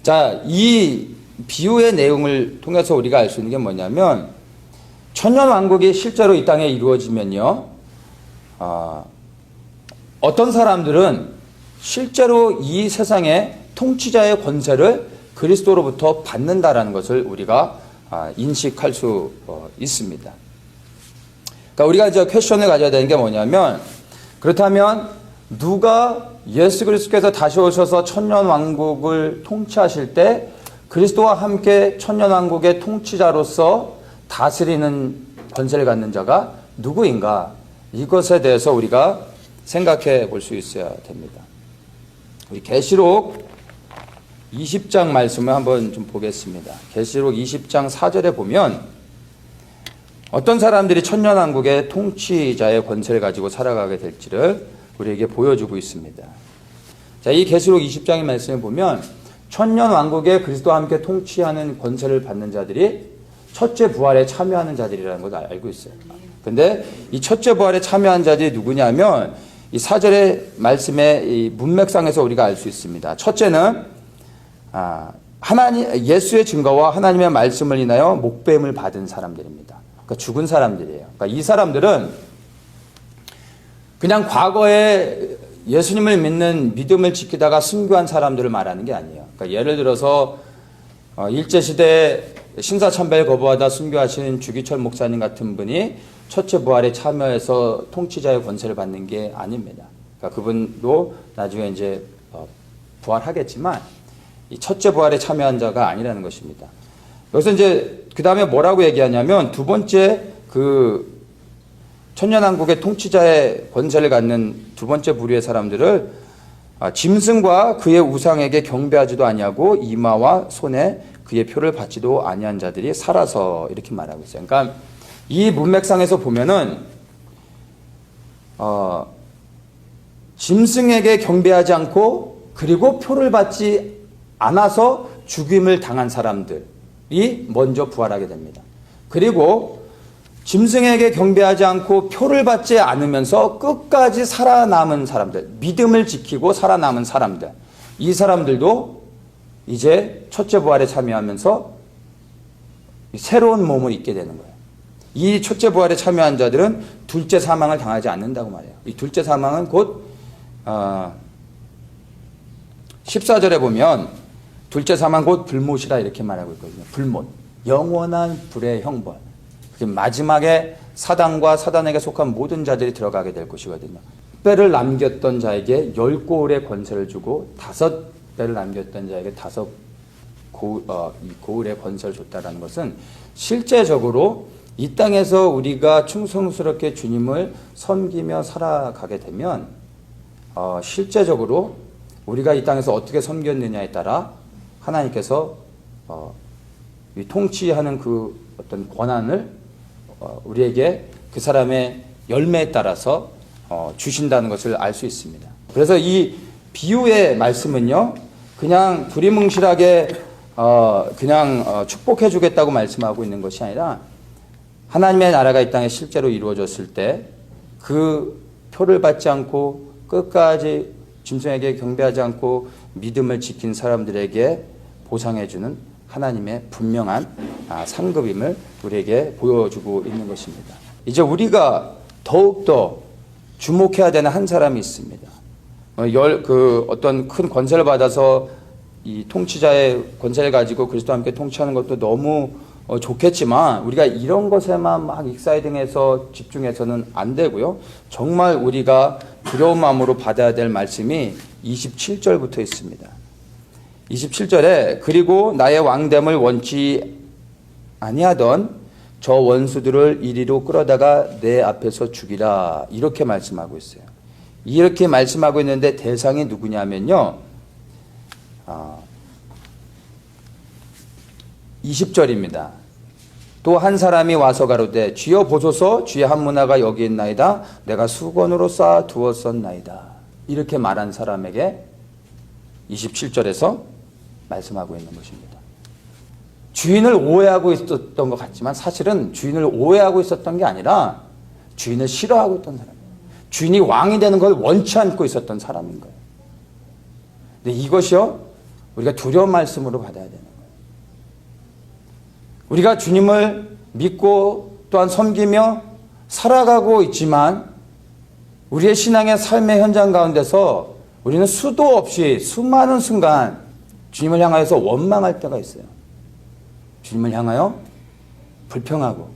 자, 이 비유의 내용을 통해서 우리가 알 수 있는 게 뭐냐면, 천년왕국이 실제로 이 땅에 이루어지면요, 어떤 사람들은 실제로 이 세상의 통치자의 권세를 그리스도로부터 받는다라는 것을 우리가 인식할 수 있습니다. 그러니까 우리가 이제 퀘스천을 가져야 되는 게 뭐냐면, 그렇다면 누가 예수 그리스도께서 다시 오셔서 천년왕국을 통치하실 때 그리스도와 함께 천년왕국의 통치자로서 다스리는 권세를 갖는 자가 누구인가? 이것에 대해서 우리가 생각해 볼 수 있어야 됩니다. 우리 계시록 20장 말씀을 한번 좀 보겠습니다. 계시록 20장 4절에 보면 어떤 사람들이 천년왕국의 통치자의 권세를 가지고 살아가게 될지를 우리에게 보여주고 있습니다. 자, 이 계시록 20장의 말씀을 보면 천년왕국에 그리스도와 함께 통치하는 권세를 받는 자들이 첫째 부활에 참여하는 자들이라는 걸 알고 있어요. 근데 이 첫째 부활에 참여한 자들이 누구냐면 이 4절의 말씀의 이 문맥상에서 우리가 알 수 있습니다. 첫째는 예수의 증거와 하나님의 말씀을 인하여 목배임을 받은 사람들입니다. 그러니까 죽은 사람들이에요. 그러니까 이 사람들은 그냥 과거에 예수님을 믿는 믿음을 지키다가 순교한 사람들을 말하는 게 아니에요. 그러니까 예를 들어서 일제시대 신사참배를 거부하다 순교하신 주기철 목사님 같은 분이 첫째 부활에 참여해서 통치자의 권세를 받는 게 아닙니다. 그러니까 그분도 나중에 이제 부활하겠지만 이 첫째 부활에 참여한 자가 아니라는 것입니다. 여기서 이제 그 다음에 뭐라고 얘기하냐면 두 번째 그 천년왕국의 통치자의 권세를 갖는 두 번째 부류의 사람들을 짐승과 그의 우상에게 경배하지도 아니하고 이마와 손에 그의 표를 받지도 아니한 자들이 살아서 이렇게 말하고 있어요. 그러니까 이 문맥상에서 보면은 짐승에게 경배하지 않고 그리고 표를 받지 않아서 죽임을 당한 사람들이 먼저 부활하게 됩니다. 그리고 짐승에게 경배하지 않고 표를 받지 않으면서 끝까지 살아남은 사람들, 믿음을 지키고 살아남은 사람들, 이 사람들도 이제 첫째 부활에 참여하면서 새로운 몸을 입게 되는 거예요. 이 첫째 부활에 참여한 자들은 둘째 사망을 당하지 않는다고 말해요. 이 둘째 사망은 곧 14절에 보면 둘째 사망 곧 불못이라 이렇게 말하고 있거든요. 불못, 영원한 불의 형벌. 마지막에 사단과 사단에게 속한 모든 자들이 들어가게 될 것이거든요. 10배를 남겼던 자에게 10고울의 권세를 주고 5배를 남겼던 자에게 5고울의 권세를 줬다는 것은 실제적으로 이 땅에서 우리가 충성스럽게 주님을 섬기며 살아가게 되면 실제적으로 우리가 이 땅에서 어떻게 섬겼느냐에 따라 하나님께서 이 통치하는 그 어떤 권한을 우리에게 그 사람의 열매에 따라서 주신다는 것을 알 수 있습니다. 그래서 이 비유의 말씀은요, 그냥 두리뭉실하게 그냥 축복해 주겠다고 말씀하고 있는 것이 아니라 하나님의 나라가 이 땅에 실제로 이루어졌을 때 그 표를 받지 않고 끝까지 짐승에게 경배하지 않고 믿음을 지킨 사람들에게 보상해 주는 하나님의 분명한 상급임을 우리에게 보여주고 있는 것입니다. 이제 우리가 더욱더 주목해야 되는 한 사람이 있습니다. 어떤 큰 권세를 받아서 이 통치자의 권세를 가지고 그리스도와 함께 통치하는 것도 너무 좋겠지만 우리가 이런 것에만 막 익사이딩해서 집중해서는 안 되고요. 정말 우리가 두려운 마음으로 받아야 될 말씀이 27절부터 있습니다. 27절에 그리고 나의 왕됨을 원치 아니하던 저 원수들을 이리로 끌어다가 내 앞에서 죽이라 이렇게 말씀하고 있어요. 이렇게 말씀하고 있는데 대상이 누구냐면요. 20절입니다. 또 한 사람이 와서 가로되 주여 보소서 주의 한 문화가 여기 있나이다. 내가 수건으로 쌓아 두었었나이다. 이렇게 말한 사람에게 27절에서 말씀하고 있는 것입니다. 주인을 오해하고 있었던 것 같지만 사실은 주인을 오해하고 있었던 게 아니라 주인을 싫어하고 있던 사람이에요. 주인이 왕이 되는 걸 원치 않고 있었던 사람인 거예요. 근데 이것이요, 우리가 두려운 말씀으로 받아야 되는 거예요. 우리가 주님을 믿고 또한 섬기며 살아가고 있지만 우리의 신앙의 삶의 현장 가운데서 우리는 수도 없이 수많은 순간 주님을 향하여서 원망할 때가 있어요. 주님을 향하여 불평하고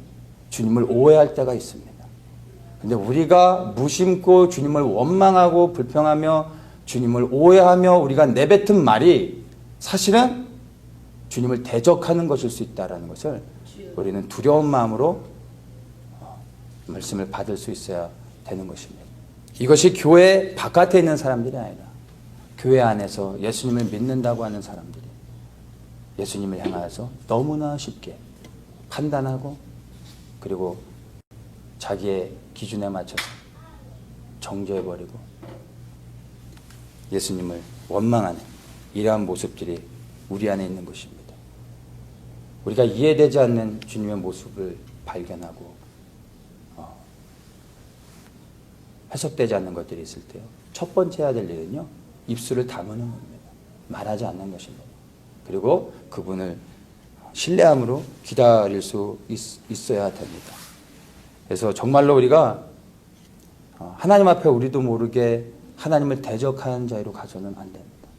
주님을 오해할 때가 있습니다. 근데 우리가 무심코 주님을 원망하고 불평하며 주님을 오해하며 우리가 내뱉은 말이 사실은 주님을 대적하는 것일 수 있다는 것을 우리는 두려운 마음으로 말씀을 받을 수 있어야 되는 것입니다. 이것이 교회 바깥에 있는 사람들이 아니라 교회 안에서 예수님을 믿는다고 하는 사람들이 예수님을 향하여서 너무나 쉽게 판단하고 그리고 자기의 기준에 맞춰서 정죄해버리고 예수님을 원망하는 이러한 모습들이 우리 안에 있는 것입니다. 우리가 이해되지 않는 주님의 모습을 발견하고 해석되지 않는 것들이 있을 때요. 첫 번째 해야 될 일은요. 입술을 다무는 겁니다. 말하지 않는 것입니다. 그리고 그분을 신뢰함으로 기다릴 수 있어야 됩니다. 그래서 정말로 우리가 하나님 앞에 우리도 모르게 하나님을 대적하는 자리로 가서는 안 됩니다.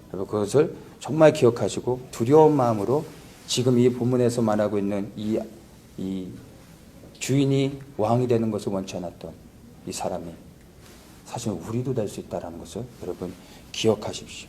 그리고 그것을 정말 기억하시고 두려운 마음으로 지금 이 본문에서 말하고 있는 이 주인이 왕이 되는 것을 원치 않았던 이 사람이 사실 우리도 될 수 있다는 것을 여러분 기억하십시오.